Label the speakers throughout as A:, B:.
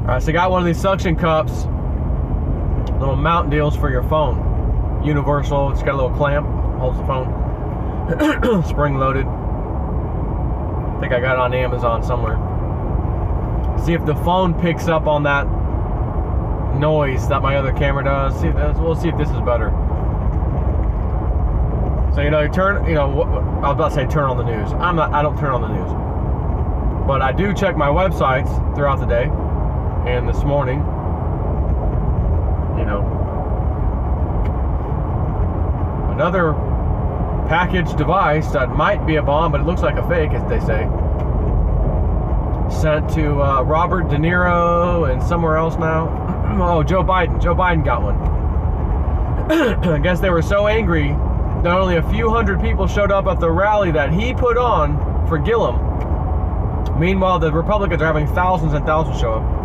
A: Alright, so I got one of these suction cups, little mount deals for your phone. Universal, it's got a little clamp, holds the phone. Spring loaded. I think I got it on Amazon somewhere. See if the phone picks up on that noise that my other camera does. We'll see if this is better. So you was about to say turn on the news. I don't turn on the news, but I do check my websites throughout the day. And this morning, another packaged device that might be a bomb, but it looks like a fake, as they say, sent to Robert De Niro and somewhere else now. Oh, Joe Biden. Joe Biden got one. I guess they were so angry that only a few hundred people showed up at the rally that he put on for Gillum. Meanwhile, the Republicans are having thousands and thousands show up.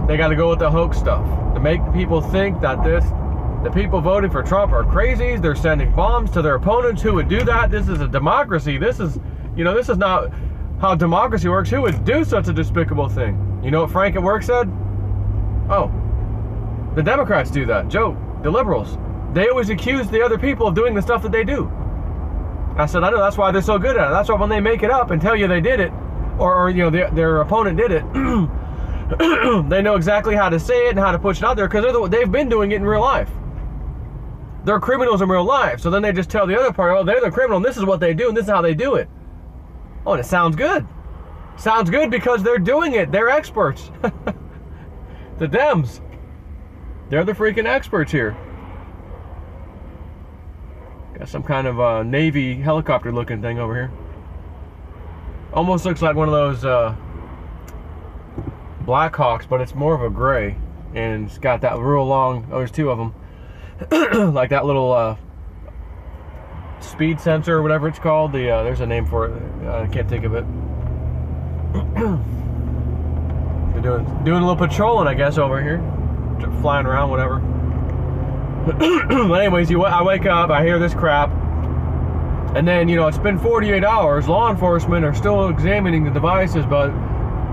A: They got to go with the hoax stuff to make people think that the people voting for Trump are crazies. They're sending bombs to their opponents. Who would do that? This is a democracy. This is not how democracy works. Who would do such a despicable thing? You know what Frank at work said? Oh, the Democrats do that. Joe, the liberals, they always accuse the other people of doing the stuff that they do. I said, I know, that's why they're so good at it. That's why when they make it up and tell you they did it, or their opponent did it, they know exactly how to say it and how to push it out there because they've been doing it in real life. They're criminals in real life. So then they just tell the other party, oh, they're the criminal and this is what they do and this is how they do it. Oh, and it sounds good. Sounds good because they're doing it. They're experts. The Dems. They're the freaking experts here. Got some kind of Navy helicopter looking thing over here. Almost looks like one of those Blackhawks, but it's more of a gray. And it's got that real long, oh, there's two of them. Like that little speed sensor or whatever it's called. There's a name for it. I can't think of it. They're doing a little patrolling, I guess, over here. Flying around, whatever. But anyways, I wake up, I hear this crap, and then, it's been 48 hours. Law enforcement are still examining the devices, but,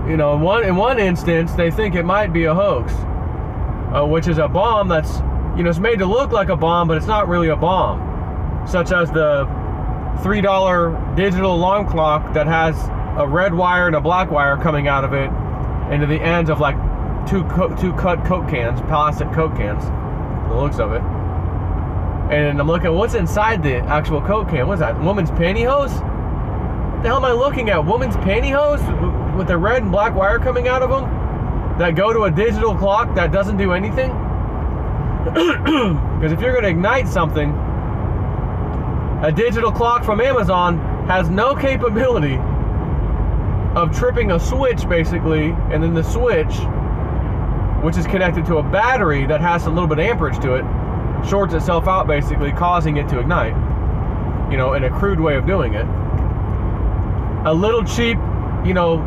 A: in one instance, they think it might be a hoax, which is a bomb that's, it's made to look like a bomb, but it's not really a bomb. Such as the $3 digital alarm clock that has a red wire and a black wire coming out of it into the ends of like two cut Coke cans, plastic Coke cans, the looks of it. And I'm looking, what's inside the actual Coke can? What's that, woman's pantyhose? What the hell am I looking at? Woman's pantyhose with the red and black wire coming out of them that go to a digital clock that doesn't do anything? Because if you're going to ignite something, a digital clock from Amazon has no capability of tripping a switch, basically, and then the switch, which is connected to a battery that has a little bit of amperage to it, shorts itself out, basically, causing it to ignite, in a crude way of doing it. A little cheap, AA,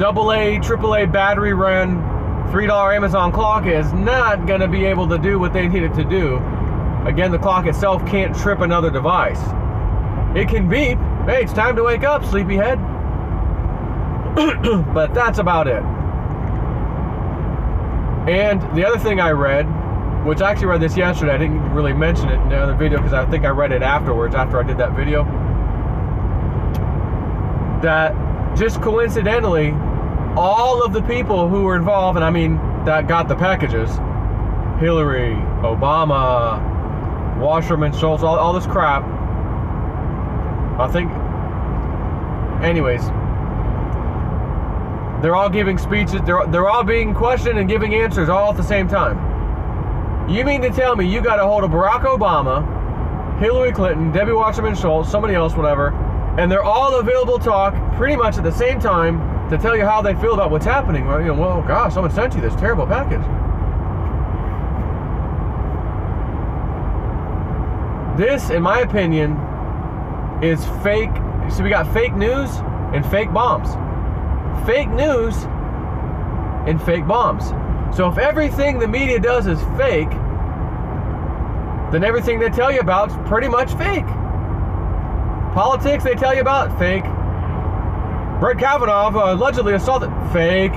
A: AAA battery run $3 Amazon clock is not going to be able to do what they need it to do. Again, the clock itself can't trip another device. It can beep, hey, it's time to wake up, sleepyhead. But that's about it. And the other thing I read, which I actually read this yesterday, I didn't really mention it in the other video because I think I read it afterwards, after I did that video, that just coincidentally, all of the people who were involved, and I mean that got the packages, Hillary, Obama, Wasserman Schultz, all this crap, I think, anyways, they're all giving speeches, they're all being questioned and giving answers all at the same time. You mean to tell me you got a hold of Barack Obama, Hillary Clinton, Debbie Wasserman Schultz, somebody else, whatever, and they're all available to talk pretty much at the same time to tell you how they feel about what's happening. Well, gosh, someone sent you this terrible package. This, in my opinion, is fake. So we got fake news and fake bombs. Fake news and fake bombs. So if everything the media does is fake, then everything they tell you about is pretty much fake. Politics they tell you about, fake. Brett Kavanaugh allegedly assaulted. Fake.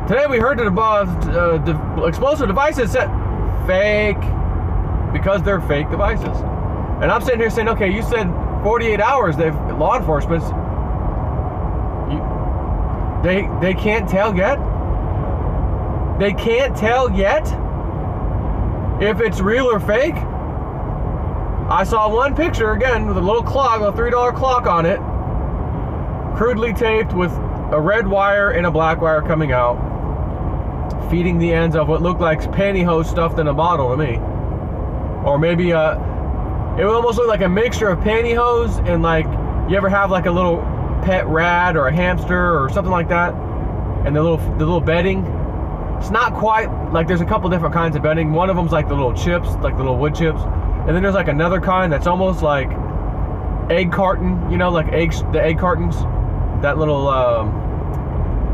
A: Today we heard that the explosive devices set. Fake. Because they're fake devices. And I'm sitting here saying, okay, you said 48 hours. Law enforcement. They can't tell yet. They can't tell yet if it's real or fake. I saw one picture again with a little clock, a $3 clock on it, crudely taped with a red wire and a black wire coming out, feeding the ends of what looked like pantyhose stuffed in a bottle to me. Or maybe it would almost look like a mixture of pantyhose and, like, you ever have like a little pet rat or a hamster or something like that, and the little bedding. It's not quite like, there's a couple different kinds of bedding. One of them's like the little chips, like the little wood chips, and then there's like another kind that's almost like egg carton, you know, like the egg cartons, that little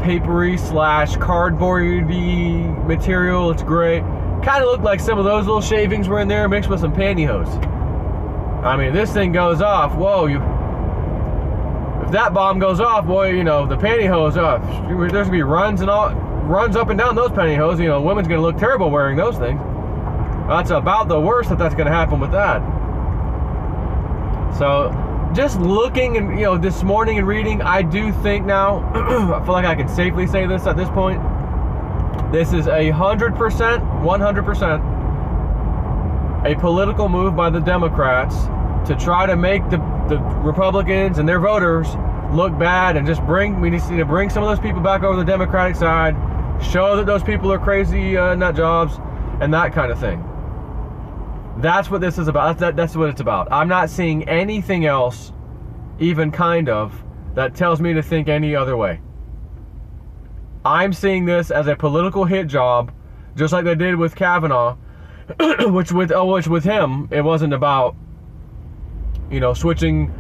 A: papery / cardboardy material. It's gray. Kind of looked like some of those little shavings were in there mixed with some pantyhose. I mean, this thing goes off. Whoa, if that bomb goes off, boy, you know, the pantyhose off. There's gonna be runs up and down those pantyhose. You know, women's gonna look terrible wearing those things. That's about the worst that's gonna happen with that. So, just looking and, you know, this morning and reading, I do think now, I feel like I can safely say this at this point. This is 100%, a political move by the Democrats to try to make the Republicans and their voters look bad, and just we need to bring some of those people back over the Democratic side, show that those people are crazy nut jobs, and that kind of thing. That's what this is about. That's what it's about. I'm not seeing anything else, even kind of, that tells me to think any other way. I'm seeing this as a political hit job, just like they did with Kavanaugh, which with him, it wasn't about, you know, switching,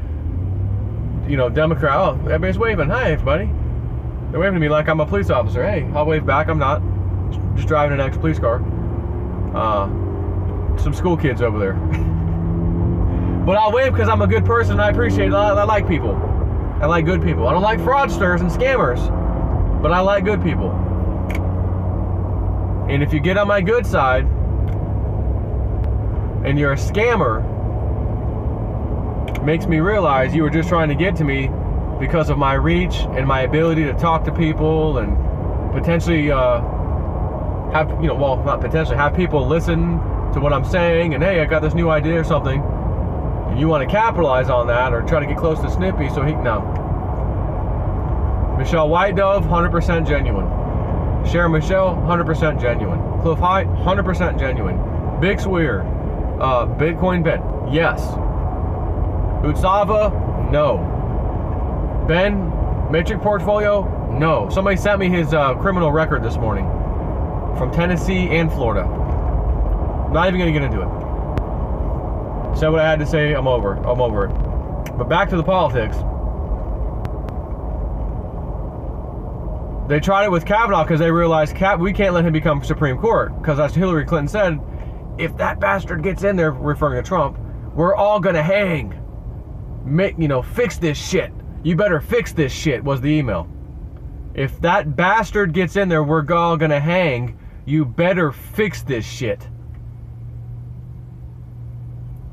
A: you know, Democrat. Oh, everybody's waving. Hi, everybody. They're waving to me like I'm a police officer. Hey, I'll wave back. I'm not. Just driving an ex-police car. Some school kids over there. But I'll wave because I'm a good person and I appreciate it. I like people. I like good people. I don't like fraudsters and scammers, but I like good people. And if you get on my good side and you're a scammer, makes me realize you were just trying to get to me because of my reach and my ability to talk to people and potentially have, you know, well, not potentially, have people listen to what I'm saying, and hey, I got this new idea or something, and you want to capitalize on that or try to get close to Snippy, so no. Michelle White Dove, 100% genuine. Sharon Michelle, 100% genuine. Cliff Height, 100% genuine. Big Swear, Bitcoin Bet, yes. Utsava, no. Ben, Matrix Portfolio, no. Somebody sent me his criminal record this morning from Tennessee and Florida. Not even going to get into it. Said what I had to say, I'm over it. But back to the politics. They tried it with Kavanaugh because they realized we can't let him become Supreme Court, because as Hillary Clinton said, if that bastard gets in there, referring to Trump, we're all going to hang. Fix this shit. You better fix this shit, was the email. If that bastard gets in there, we're all going to hang. You better fix this shit.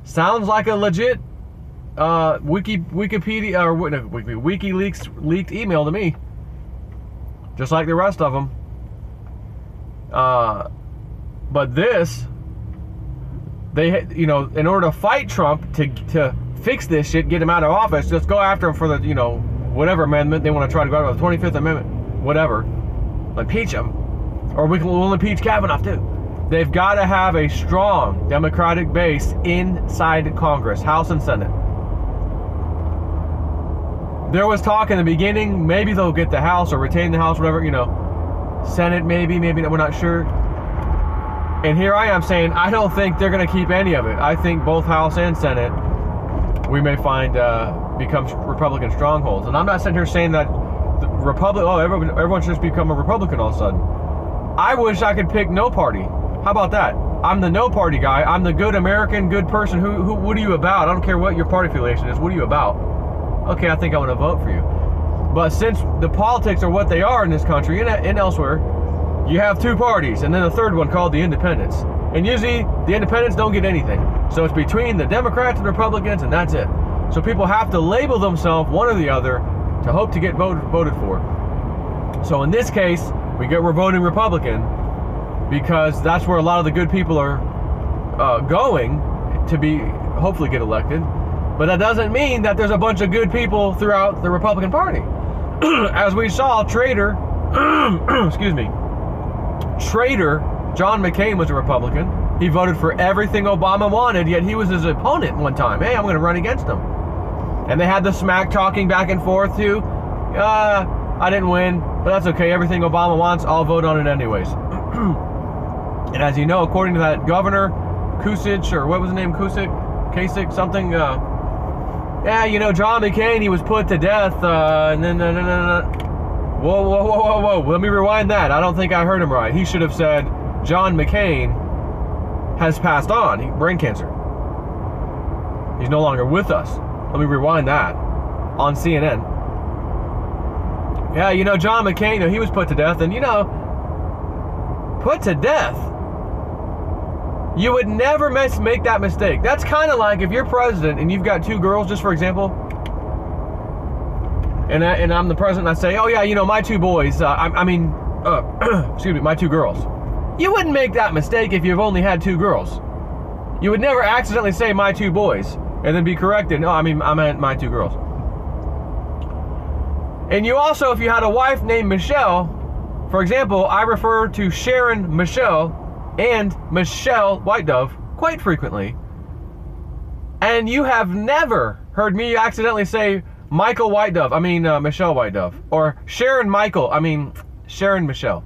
A: Sounds like a legit Wikipedia or WikiLeaks leaked email to me, just like the rest of them. But this, in order to fight Trump, to fix this shit, get him out of office, just go after him for the whatever amendment they want to try to go after, the 25th Amendment, whatever, impeach him, or we'll impeach Kavanaugh too. They've got to have a strong Democratic base inside Congress, House and Senate. There was talk in the beginning, maybe they'll get the House or retain the House, whatever, Senate maybe not, we're not sure. And here I am saying, I don't think they're going to keep any of it. I think both House and Senate, we may find, become Republican strongholds. And I'm not sitting here saying that everyone should just become a Republican all of a sudden. I wish I could pick no party. How about that? I'm the no party guy. I'm the good American, good person. What are you about? I don't care what your party affiliation is. What are you about? Okay, I think I want to vote for you. But since the politics are what they are in this country and elsewhere, you have two parties, and then a third one called the independents. And usually, the independents don't get anything. So it's between the Democrats and Republicans, and that's it. So people have to label themselves one or the other to hope to get voted for. So in this case, we're voting Republican because that's where a lot of the good people are going to hopefully get elected. But that doesn't mean that there's a bunch of good people throughout the Republican Party. As we saw, traitor John McCain was a Republican. He voted for everything Obama wanted, yet he was his opponent one time. Hey, I'm going to run against him. And they had the smack talking back and forth too. I didn't win, but that's okay. Everything Obama wants, I'll vote on it anyways. And as you know, according to that governor, Kasich, or what was the name? Kasich, something. Yeah, you know, John McCain, he was put to death. Whoa. Let me rewind that. I don't think I heard him right. He should have said, John McCain has passed on. Brain cancer. He's no longer with us. Let me rewind that. On CNN. Yeah, you know, John McCain, he was put to death. And, you know, put to death. You would never make that mistake. That's kind of like if you're president and you've got two girls, just for example, and I'm the president, and I say, oh yeah, you know, my two boys, excuse me, my two girls. You wouldn't make that mistake if you've only had two girls. You would never accidentally say my two boys and then be corrected. No, I meant my two girls. And you also, if you had a wife named Michelle, for example, I refer to Sharon Michelle and Michelle White Dove quite frequently. And you have never heard me accidentally say Michael White Dove, Michelle White Dove. Or Sharon Michelle.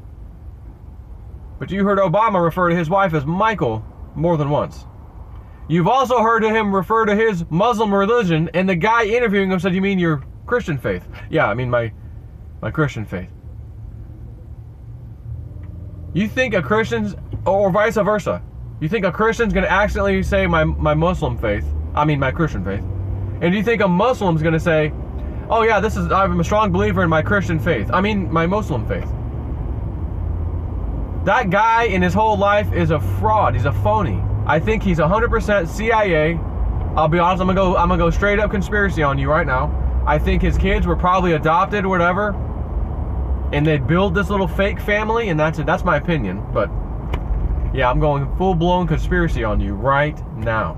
A: But you heard Obama refer to his wife as Michael more than once. You've also heard him refer to his Muslim religion, and the guy interviewing him said, you mean your Christian faith? Yeah, I mean my Christian faith. You think a Christian's, or vice versa, you think a Christian's going to accidentally say my Muslim faith, my Christian faith, and do you think a Muslim's going to say, oh yeah, I'm a strong believer in my Christian faith, my Muslim faith? That guy in his whole life is a fraud. He's a phony. I think he's 100% CIA. I'll be honest, I'm gonna go straight up conspiracy on you right now. I think his kids were probably adopted or whatever, and they built this little fake family, and that's it. That's my opinion. But yeah, I'm going full-blown conspiracy on you right now.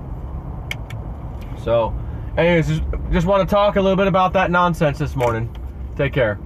A: So anyways, just want to talk a little bit about that nonsense this morning. Take care.